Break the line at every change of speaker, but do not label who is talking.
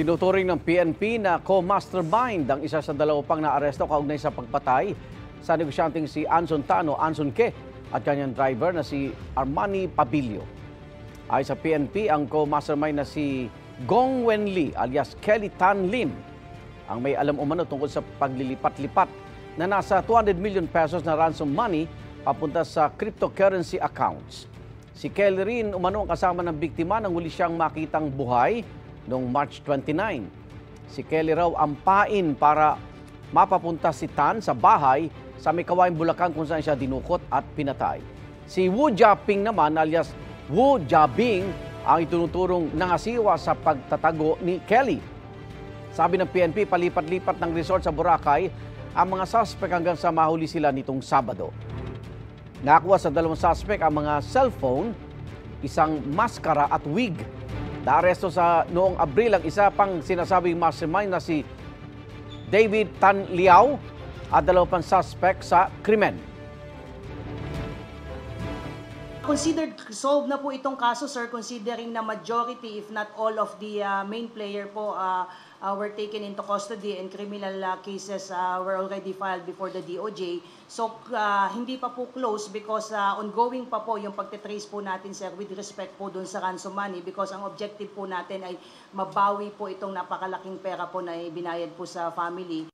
Tinuturing ng PNP na co-mastermind ang isa sa dalawa pang naaresto kaugnay sa pagpatay sa negosyanteng si Anson Tano, Anson Ke, at kanyang driver na si Armani Pabilio. Ayon sa PNP, ang co-mastermind na si Gong Wenli alias Kelly Tan Lim ang may alam umano tungkol sa paglilipat-lipat na nasa 200 million pesos na ransom money papunta sa cryptocurrency accounts. Si Kelly rin umano ang kasama ng biktima nang huli siyang makitang buhay noong March 29. Si Kelly raw ang pain para mapapunta si Tan sa bahay sa may Kawayan, Bulacan kung saan siya dinukot at pinatay. Si Wu Jiaping naman alias Wu Jiabing ang itunuturong nangasiwa sa pagtatago ni Kelly. Sabi ng PNP, palipat-lipat ng resort sa Boracay ang mga suspect hanggang sa mahuli sila nitong Sabado. Nakakuha sa dalawang suspect ang mga cellphone, isang maskara at wig. Naaresto sa noong Abril ang isa pang sinasabing mastermind na si David Tan Liao at dalawa pang suspect sa krimen.
Considered solved na po itong kaso, sir, considering na majority, if not all of the main player po were taken into custody and criminal cases were already filed before the DOJ. So, hindi pa po close because ongoing pa po yung pagtitrace po natin, sir, with respect po dun sa ransom money because ang objective po natin ay mabawi po itong napakalaking pera po na binayad po sa family.